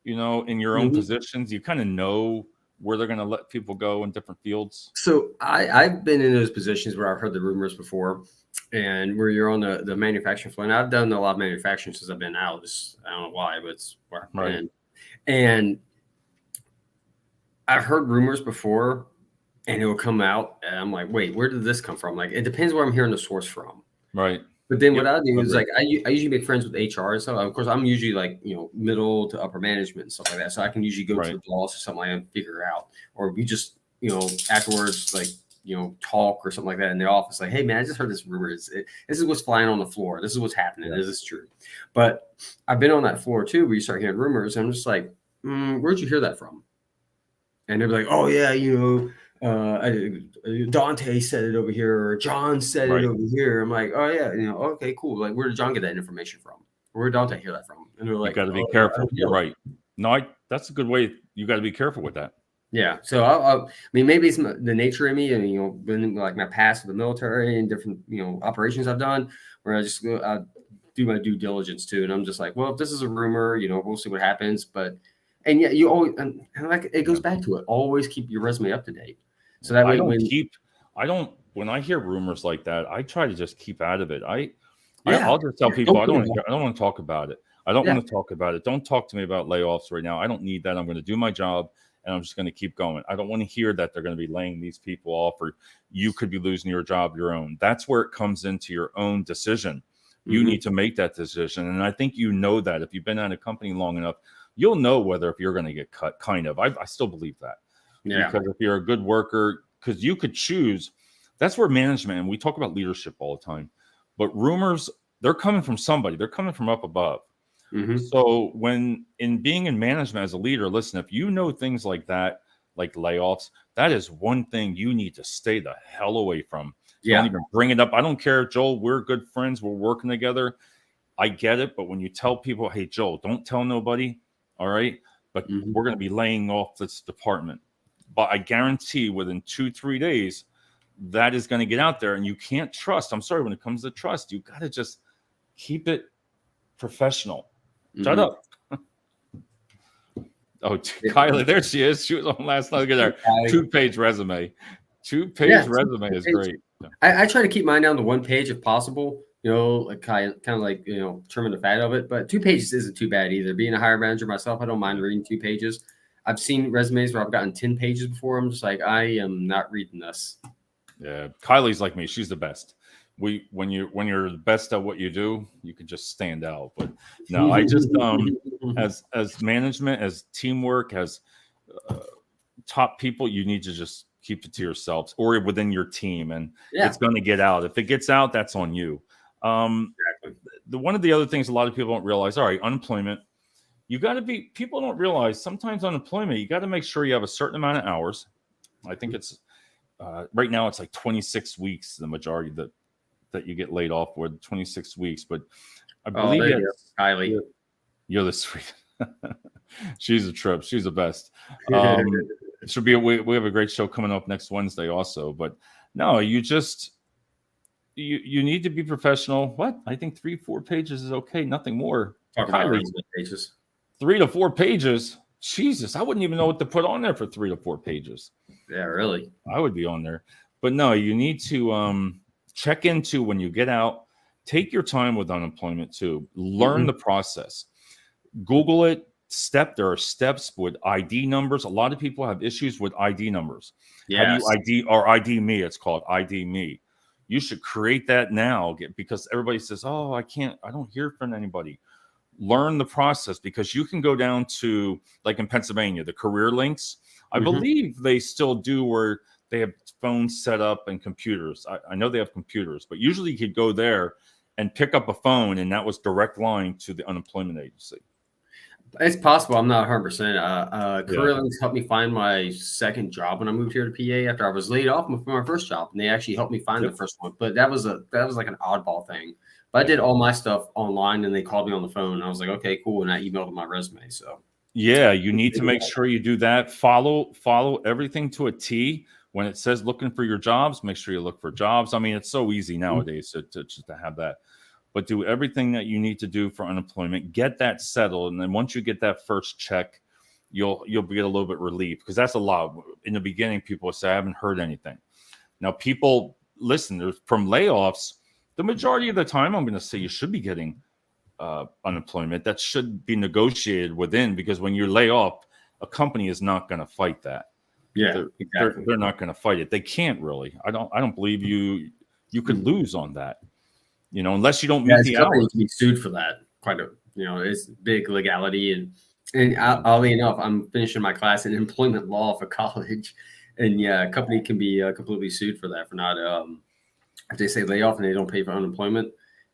in your own positions, you kind of know where they're going to let people go in different fields? So I've been in those positions where I've heard the rumors before, and where you're on the manufacturing floor. And I've done a lot of manufacturing since I've been out. I don't know why, but it's where I've been. And I've heard rumors before, and it will come out, and I'm like, wait, where did this come from? Like, it depends where I'm hearing the source from. Right. But then what Yep. I do I is agree. like I usually make friends with HR. So of course I'm usually like middle to upper management and stuff like that. So I can usually go to Right. the boss or something like that and figure out, or we just afterwards like talk or something like that in the office. Like, hey man, I just heard this rumor. This is what's flying on the floor. This is what's happening. Yeah. This is true. But I've been on that floor too, where you start hearing rumors, and I'm just like, where'd you hear that from? And they're like, oh yeah, Dante said it over here, or John said it Right. over here. I'm like, oh yeah, okay, cool. Like, where did John get that information from? Where did Dante hear that from? And they're You like, got to be oh, I careful. don't You're know. right. No, that's a good way. You got to be careful with that. Yeah. So I mean, maybe it's the nature of me, and been like my past with the military and different operations I've done, where I do my due diligence too, and I'm just like, well, if this is a rumor, we'll see what happens. But and yeah, you always and like it goes Yeah. back to it. Always keep your resume up to date, so that I way don't when keep. I don't. When I hear rumors like that, I try to just keep out of it. yeah, I'll just tell people don't put it. I don't want to talk about it. I don't Yeah. want to talk about it. Don't talk to me about layoffs right now. I don't need that. I'm going to do my job and I'm just going to keep going. I don't want to hear that they're going to be laying these people off or you could be losing your job, your own. That's where it comes into your own decision. You Mm-hmm. need to make that decision. And I think that if you've been at a company long enough, you'll know whether if you're going to get cut, kind of. I still believe that. Yeah. Because if you're a good worker, because you could choose, that's where management, and we talk about leadership all the time, but rumors, they're coming from somebody. They're coming from up above. Mm-hmm. So when in being in management as a leader, listen, if you know things like that, like layoffs, that is one thing you need to stay the hell away from. Yeah. Don't even bring it up. I don't care, Joel. We're good friends. We're working together. I get it. But when you tell people, hey, Joel, don't tell nobody. All right. But we're going to be laying off this department. But I guarantee within 2-3 days, that is going to get out there and you can't trust. I'm sorry, when it comes to trust, you got to just keep it professional. Shut up. Oh, Kylie, there she is. She was on last night. Look at her 2-page resume. 2-page resume is great. I try to keep mine down to 1 page if possible. Like kind of like trimming the fat of it. But 2 pages isn't too bad either. Being a hire manager myself, I don't mind reading 2 pages. I've seen resumes where I've gotten 10 pages before. I'm just like, I am not reading this. Yeah, Kylie's like me. She's the best. When you're the best at what you do, you can just stand out. But no, I just as management, as teamwork, as top people, you need to just keep it to yourselves or within your team, and it's going to get out. If it gets out, that's on you. Exactly. One of the other things a lot of people don't realize, all right, unemployment, you got to be, people don't realize sometimes unemployment, you got to make sure you have a certain amount of hours. I think it's right now it's like 26 weeks, the majority that you get laid off with 26 weeks. But I believe Kylie, you're the sweet. She's a trip. She's the best. It should be we have a great show coming up next Wednesday also. But no, you just you need to be professional. What? I think 3-4 pages is okay. Nothing more. Talk about pages. 3 to 4 pages. Jesus, I wouldn't even know what to put on there for 3 to 4 pages. Yeah, really. I would be on there. But no, you need to check into when you get out. Take your time with unemployment too. Learn the process. Google it. There are steps with ID numbers. A lot of people have issues with ID numbers. Yes. How do you ID or ID me? It's called ID me. You should create that now because everybody says, oh, I don't hear from anybody. Learn the process because you can go down to, like in Pennsylvania, the career links. I believe they still do where they have phones set up and computers. I know they have computers, but usually you could go there and pick up a phone and that was direct line to the unemployment agency. It's possible. I'm not 100%. Career Links helped me find my second job when I moved here to PA after I was laid off from my first job, and they actually helped me find the first one. But that was like an oddball thing. But I did all my stuff online, and they called me on the phone. And I was like, okay, cool, and I emailed them my resume. So yeah, you need to make sure you do that. Follow everything to a T. When it says looking for your jobs, make sure you look for jobs. I mean, it's so easy nowadays to have that. But do everything that you need to do for unemployment, get that settled. And then once you get that first check, you'll get a little bit relief because that's a lot. In the beginning, people will say, I haven't heard anything. Now, people, listen, from layoffs, the majority of the time, I'm going to say you should be getting unemployment. That should be negotiated within because when you lay off, a company is not going to fight that. Yeah, exactly. They're not going to fight it. They can't really. I don't believe you could lose on that. unless you don't meet the company hours. can be sued for that. It's big legality. And oddly enough, I'm finishing my class in employment law for college. And a company can be completely sued for that, for not, if they say layoff and they don't pay for unemployment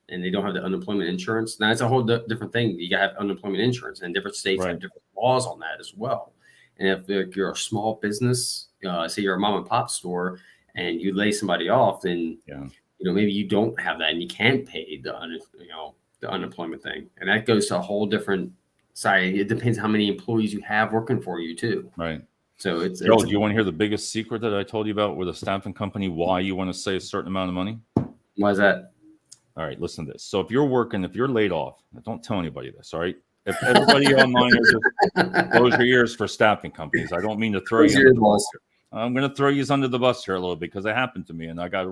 and they don't have the unemployment insurance. Now, it's a whole different thing. You got to have unemployment insurance, and different states have different laws on that as well. And if you're a small business, say you're a mom and pop store, and you lay somebody off, then maybe you don't have that and you can't pay the unemployment thing, and that goes to a whole different side. It depends how many employees you have working for you too. Right. So Joe, do you want to hear the biggest secret that I told you about with a staffing company? Why you want to save a certain amount of money? Why is that? All right, listen to this. So if you're laid off, don't tell anybody this. All right. If everybody online is just close your ears for staffing companies. I don't mean to throw you under the bus. I'm going to throw you under the bus here a little bit because it happened to me and I got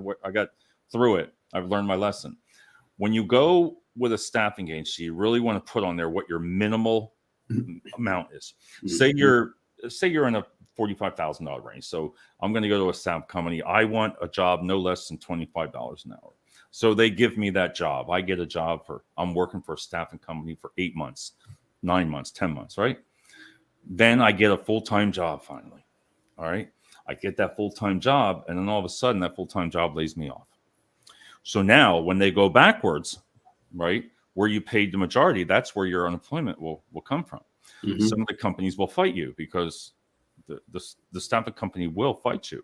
through it. I've learned my lesson. When you go with a staffing agency, you really want to put on there what your minimal amount is. Say you're in a $45,000 range. So I'm going to go to a staff company. I want a job no less than $25 an hour. So they give me that job. I get a job I'm working for a staffing company for 8 months, 9 months, 10 months, right? Then I get a full-time job finally. All right. I get that full-time job. And then all of a sudden that full-time job lays me off. So now when they go backwards, right, where you paid the majority, that's where your unemployment will come from. Some of the companies will fight you because the staffing company will fight you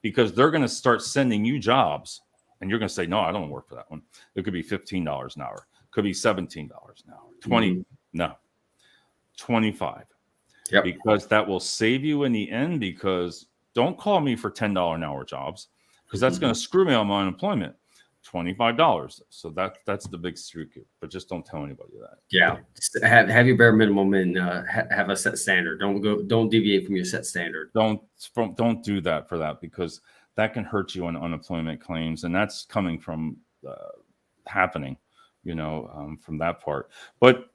because they're going to start sending you jobs and you're going to say, no, I don't work for that one. It could be $15 an hour. Could be $17 an hour. 20, no, 25. Yep. Because that will save you in the end, because don't call me for $10 an hour jobs because that's going to screw me on my unemployment. $25. So that's the big screw you, but just don't tell anybody that. Yeah. Just have your bare minimum and have a set standard. Don't deviate from your set standard. Don't do that for that, because that can hurt you on unemployment claims. And that's coming from happening, from that part. But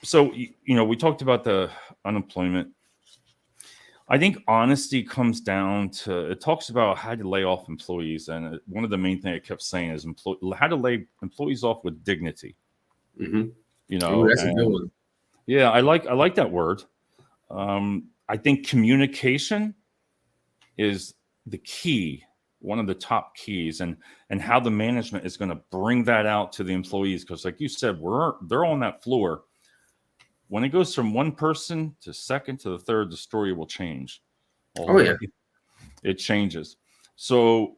so, we talked about the unemployment. I think honesty comes down to, it talks about how to lay off employees. And one of the main things it kept saying is how to lay employees off with dignity. Ooh, that's a good one. Yeah, I like that word. I think communication is the key, one of the top keys, and how the management is going to bring that out to the employees. Because like you said, they're on that floor. When it goes from one person to second to the third, the story will change. It changes. So,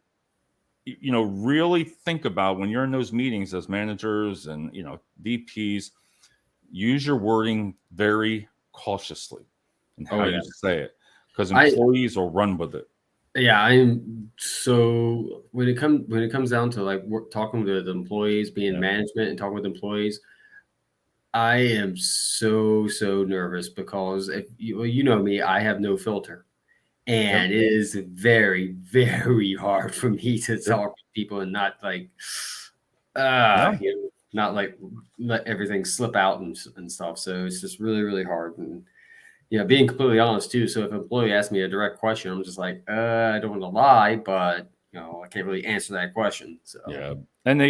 really think about when you're in those meetings as managers and, VPs, use your wording very cautiously and how you say it, because employees will run with it. Yeah, so when it comes down to like talking with the employees, being management and talking with employees, I am so nervous because if you know me, I have no filter, and it is very, very hard for me to talk to people and not like, not like let everything slip out and stuff. So it's just really, really hard. And being completely honest too. So if an employee asks me a direct question, I'm just like, I don't want to lie, but I can't really answer that question. So and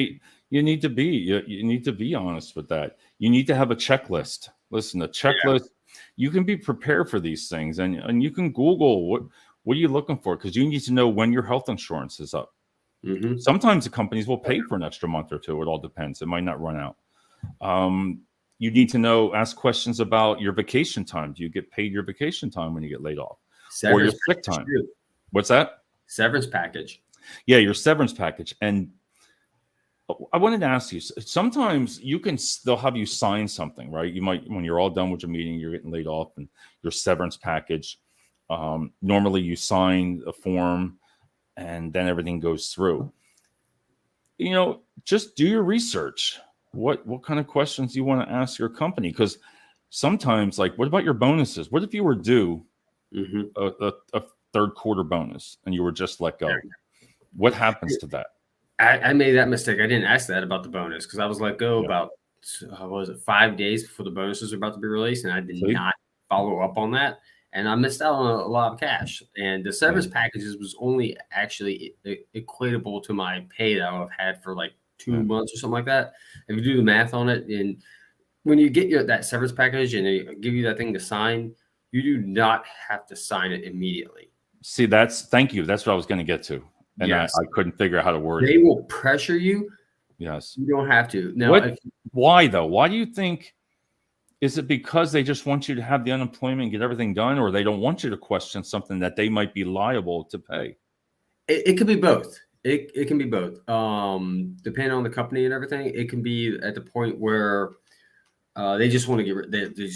you need to be honest with that. You need to have a checklist. Listen, a checklist. You can be prepared for these things, and you can Google what are you looking for, because you need to know when your health insurance is up. Sometimes the companies will pay for an extra month or two. It all depends. It might not run out. You need to ask questions about your vacation time. Do you get paid your vacation time when you get laid off? Or your sick time? What's that? Severance package. Yeah, your severance package. And I wanted to ask you, sometimes they'll have you sign something, right? You might, when you're all done with your meeting, you're getting laid off, and your severance package. Normally you sign a form and then everything goes through. Just do your research. What kind of questions you want to ask your company? Because sometimes, like, what about your bonuses? What if you were due a third quarter bonus and you were just let go? What happens to that? I made that mistake. I didn't ask that about the bonus because I was let go about 5 days before the bonuses were about to be released, and I did not follow up on that, and I missed out on a lot of cash. And the severance packages was only actually equatable to my pay that I would have had for like 2 months or something like that. If you do the math on it, and when you get that severance package and they give you that thing to sign, you do not have to sign it immediately. See, thank you. That's what I was going to get to. And yes. I couldn't figure out how to word it. They will pressure you. Yes. You don't have to. Now, why though? Why do you think? Is it because they just want you to have the unemployment and get everything done, or they don't want you to question something that they might be liable to pay? It could be both. It can be both. Depending on the company and everything, it can be at the point where they just want to get rid. They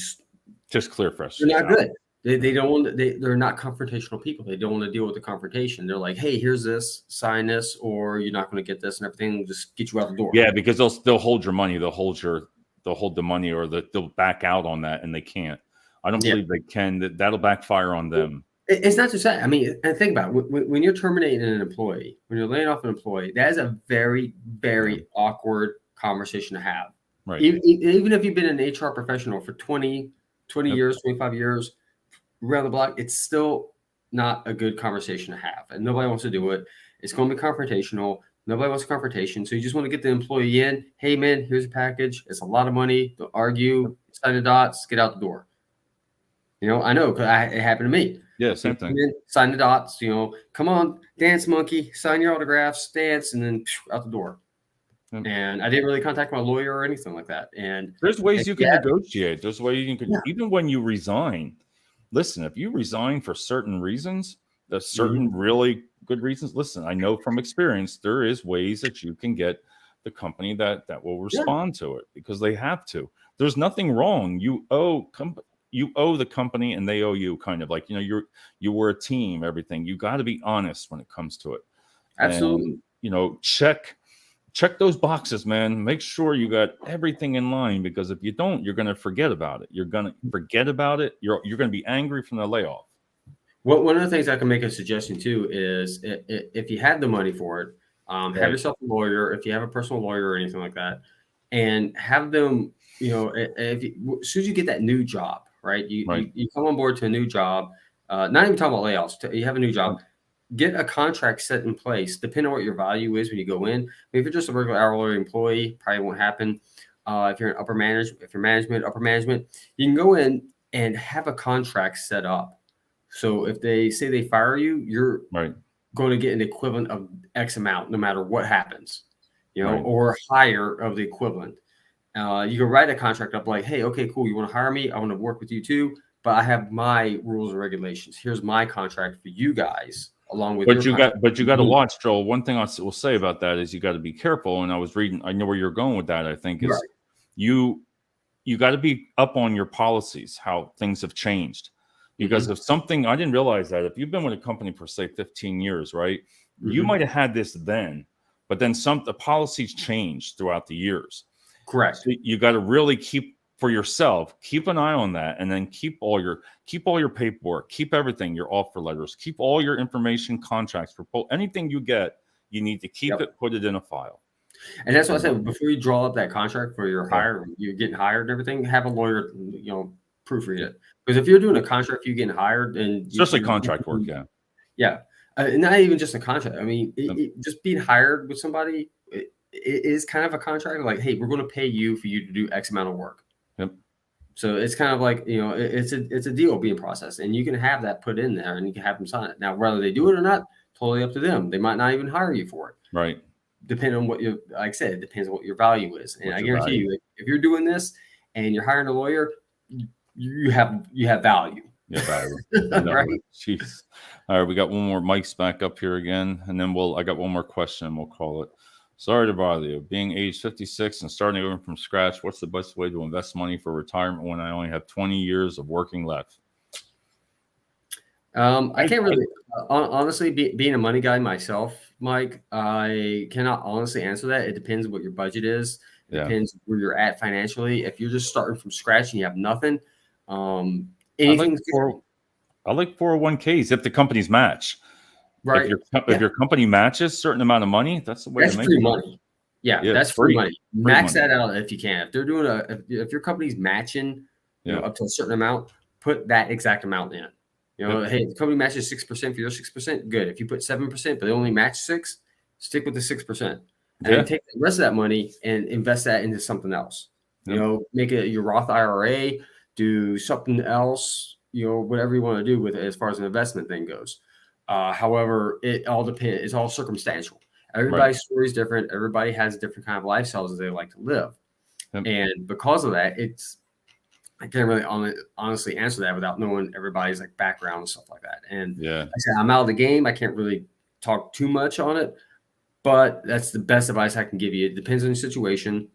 just clear fresh. They're not good. They don't want. They're not confrontational people. They don't want to deal with the confrontation. They're like, hey, here's this, sign this, or you're not going to get this, and everything will just get you out the door. Yeah, because they'll hold your money. They'll hold the money, or they'll back out on that, and they can't. I don't believe they can. That'll backfire on them. It's not just that. I mean, and think about it. When you're terminating an employee, when you're laying off an employee, that is a very, very awkward conversation to have. Right. Even if you've been an HR professional for 20 years, 25 years, around the block, it's still not a good conversation to have. And nobody wants to do it. It's going to be confrontational. Nobody wants a confrontation. So you just want to get the employee in. Hey, man, here's a package. It's a lot of money. Don't argue. Sign the dots. Get out the door. I know because it happened to me. Yeah, same thing. Sign the dots, come on, dance monkey, sign your autographs, dance, and then out the door. Yep. And I didn't really contact my lawyer or anything like that. And there's ways you can negotiate. There's ways you can, even when you resign. Listen, if you resign for certain reasons, there's certain really good reasons. Listen, I know from experience, there is ways that you can get the company that will respond to it because they have to. There's nothing wrong. You owe the company and they owe you, kind of like, you were a team, everything. You got to be honest when it comes to it. Absolutely. And, check those boxes, man. Make sure you got everything in line, because if you don't, you're going to forget about it. You're going to forget about it. You're going to be angry from the layoff. Well, one of the things I can make a suggestion too is if you have the money for it, have yourself a lawyer, if you have a personal lawyer or anything like that, and have them, as soon as you get that new job, right? You come on board to a new job, not even talking about layoffs. You have a new job, get a contract set in place, depending on what your value is when you go in. I mean, if you're just a regular hourly employee, probably won't happen. If you're in upper management, you can go in and have a contract set up. So if they say they fire you, you're going to get an equivalent of X amount, no matter what happens, or higher of the equivalent. You can write a contract up like, hey, okay, cool. You want to hire me? I want to work with you too, but I have my rules and regulations. Here's my contract for you guys, along with. But you got to watch, Joel. One thing I will say about that is you got to be careful. And I was reading. I know where you're going with that. I think is you got to be up on your policies, how things have changed. Because if something, I didn't realize that if you've been with a company for say 15 years, right, you might have had this then, but then the policies changed throughout the years. Correct. So you got to really keep for yourself, keep an eye on that, and then keep all your paperwork, keep everything, your offer letters, keep all your information, contracts, anything you get, you need to keep it, put it in a file. And that's what I said, before you draw up that contract for your hire, you're getting hired and everything, have a lawyer, proofread it. Because if you're doing a contract, you're getting hired, and especially contract work, and not even just a contract. I mean, just being hired with somebody it is kind of a contract. Like, hey, we're going to pay you for you to do X amount of work. Yep. So it's kind of like it's a deal being processed, and you can have that put in there, and you can have them sign it. Now, whether they do it or not, totally up to them. They might not even hire you for it. Right. Depending on what like I said, it depends on what your value is. And I guarantee you, if you're doing this and you're hiring a lawyer, you have value. Yeah, value. Right. Jeez. All right, we got one more. Mike's back up here again, and then I got one more question, and we'll call it. Sorry to bother you. Being age 56 and starting over from scratch, what's the best way to invest money for retirement when I only have 20 years of working left? I can't really, honestly, being a money guy myself, Mike, I cannot honestly answer that. It depends what your budget is. It depends where you're at financially. If you're just starting from scratch and you have nothing, anything. I like 401ks if the companies match. Right. If your company matches certain amount of money, that's the way to make free money. Yeah, that's free money. Max money. That out if you can. If they're doing if your company's matching, up to a certain amount, put that exact amount in. Hey, the company matches 6% for your 6%. Good. If you put 7%, but they only match 6%, stick with the 6%. and take the rest of that money and invest that into something else. You know, make it your Roth IRA, do something else, you know, whatever you want to do with it as far as an investment thing goes. However, it all depends. It's all circumstantial. Everybody's story is different. Everybody has different kind of lifestyles that they like to live. And because of that, I can't really honestly answer that without knowing everybody's like background and stuff like that. And like I said, I'm out of the game. I can't really talk too much on it, but that's the best advice I can give you. It depends on the situation,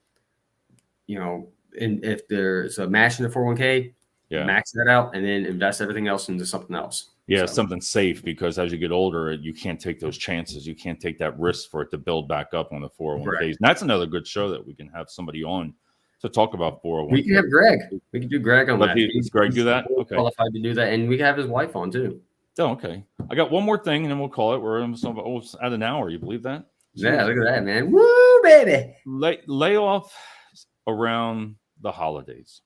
you know, and if there's a match in the 401k, max that out and then invest everything else into something else. Yeah, something safe, because as you get older, you can't take those chances. You can't take that risk for it to build back up on the 401ks. Right. And that's another good show that we can have somebody on to talk about 401k. We can have Greg. We can do Greg on that. Does Greg do that? Okay. Qualified to do that, and we can have his wife on too. Oh, okay. I got one more thing, and then we'll call it. We're almost at an hour. You believe that? Yeah, look at that, man. Woo, baby. Layoff around the holidays.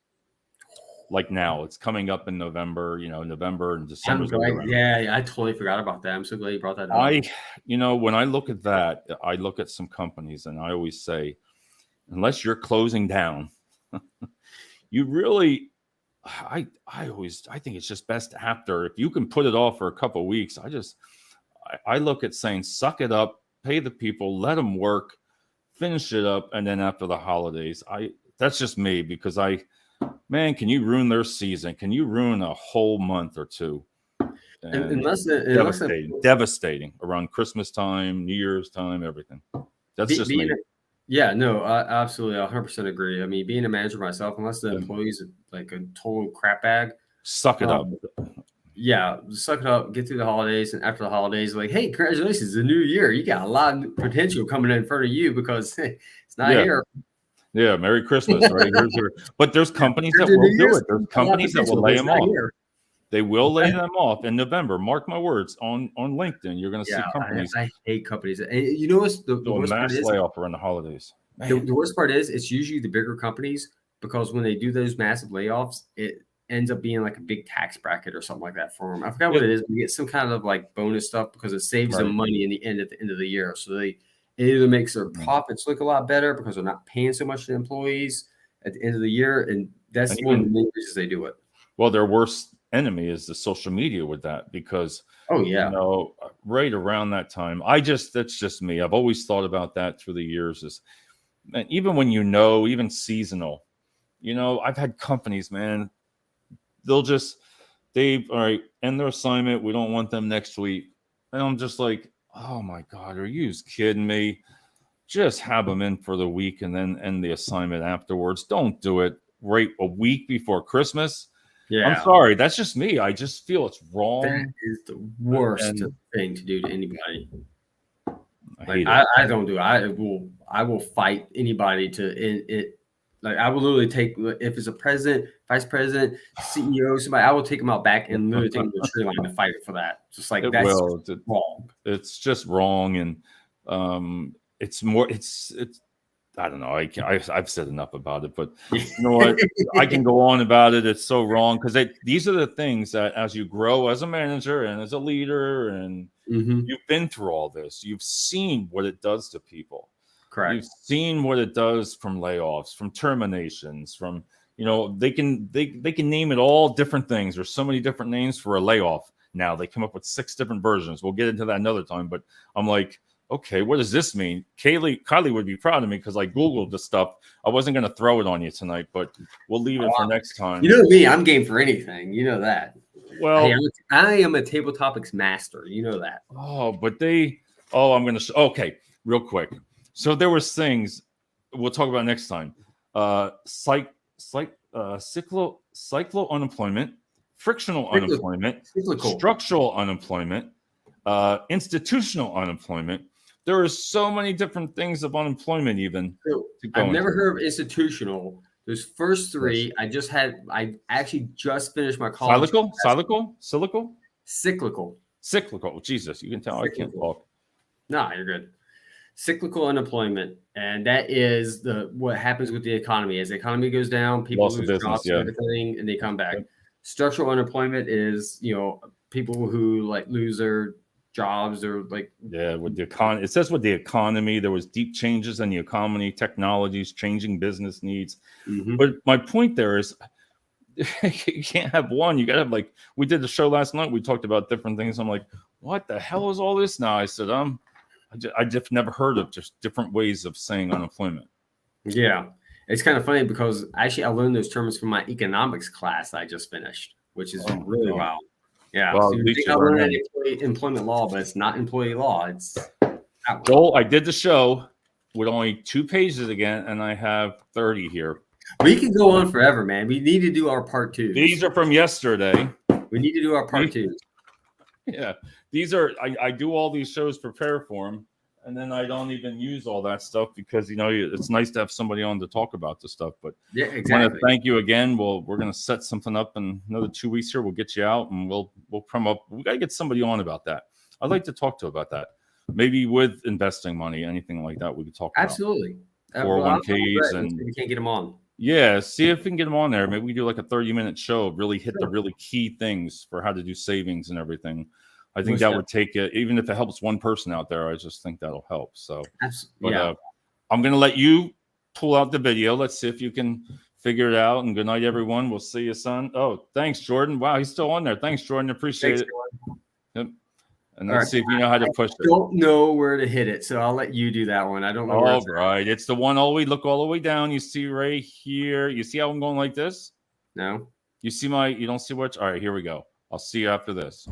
Like now, it's coming up in November. You know, November and December. I totally forgot about that. I'm so glad you brought that up. When I look at that, I look at some companies, and I always say, unless you're closing down, you really, I think it's just best after, if you can put it off for a couple of weeks. I look at saying, suck it up, pay the people, let them work, finish it up, and then after the holidays, that's just me, because man, can you ruin their season? Can you ruin a whole month or two? Devastating around Christmas time, New Year's time, everything. That's just me. Yeah, no, I absolutely 100% agree. I mean, being a manager myself, unless the employees are like a total crap bag, suck it up. Yeah, suck it up, get through the holidays, and after the holidays, like, hey, congratulations, the new year. You got a lot of potential coming in front of you because it's not here. Yeah, Merry Christmas, right? But there's companies that will do it. There's companies that will lay them off. They will lay them off in November. Mark my words. On LinkedIn, you're going to see companies. I hate companies. And you know what's the worst part is? Layoff around the holidays. The worst part is it's usually the bigger companies, because when they do those massive layoffs, it ends up being like a big tax bracket or something like that for them. I forgot what it is. But you get some kind of like bonus stuff because it saves them money at the end of the year. So it either makes their profits look a lot better because they're not paying so much to employees at the end of the year, and that's one of the main reasons they do it. Well, their worst enemy is the social media with that, because right around that time, that's just me. I've always thought about that through the years. And even when even seasonal, I've had companies, man, all right, end their assignment. We don't want them next week, and I'm just like, oh my God, are you kidding me? Just have them in for the week and then end the assignment afterwards. Don't do it right a week before Christmas. Yeah, I'm sorry. That's just me. I just feel it's wrong. That is the worst thing to do to anybody. I don't do it. I will fight anybody to it. Like, I will literally take, if it's a president, vice president, CEO, somebody, I will take them out back and literally take them to the tree line to fight for that. Just like that's wrong. It's just wrong, and it's I don't know. I've said enough about it, but you know what? I can go on about it. It's so wrong, because these are the things that, as you grow as a manager and as a leader, and you've been through all this, you've seen what it does to people. Correct. You've seen what it does from layoffs, from terminations, from they can name it all different things. There's so many different names for a layoff now. They come up with 6 different versions. We'll get into that another time. But I'm like, okay, what does this mean? Kylie would be proud of me because I Googled the stuff. I wasn't going to throw it on you tonight, but we'll leave it for next time. You know me, I'm game for anything. You know that. Well, I am a table topics master. You know that. I'm going to. Okay, real quick. So there was things we'll talk about next time. Cyclo unemployment, frictional unemployment, structural unemployment, institutional unemployment. There are so many different things of unemployment even. I've never heard of institutional. Those first 3, I actually just finished my college. Cyclical. Jesus, you can tell I can't talk. No, you're good. Cyclical unemployment, and that is what happens with the economy. As the economy goes down, people lose jobs and everything, and they come back. Structural unemployment is people who like lose their jobs or like. Yeah, with the it says with the economy, there was deep changes in the economy, technologies, changing business needs. Mm-hmm. But my point there is, you can't have one. You got to have, like, we did the show last night. We talked about different things. I'm like, what the hell is all this now? I said, I just never heard of just different ways of saying unemployment. Yeah, it's kind of funny because actually I learned those terms from my economics class I just finished, which is really wild. Yeah, well, so you think I learned employment law, but it's not employee law. It's Joel, I did the show with only 2 pages again, and I have 30 here. We can go on forever, man. We need to do our part 2. These are from yesterday. We need to do our part 2. Yeah, these are, I do all these shows, prepare for them, and then I don't even use all that stuff because, you know, it's nice to have somebody on to talk about the stuff. But yeah, exactly. I want to thank you again. We're going to set something up in another 2 weeks here. We'll get you out, and we'll come up. We got to get somebody on about that. I'd like to talk to about that. Maybe with investing money, anything like that, we could talk about. Absolutely. 401ks, and we can't get them on. Yeah, see if we can get them on there. Maybe we do like a 30-minute show, really hit the really key things for how to do savings and everything. I think that would take it, even if it helps one person out there. I just think that'll help. So, but, I'm going to let you pull out the video. Let's see if you can figure it out. And good night, everyone. We'll see you, son. Oh, thanks, Jordan. Wow, he's still on there. Thanks, Jordan. Appreciate it. Yep. And let's see if you know how to push it. I don't know where to hit it, so I'll let you do that one. I don't know. All right. It's the one look all the way down. You see right here. You see how I'm going like this? No. You don't see much? All right, here we go. I'll see you after this.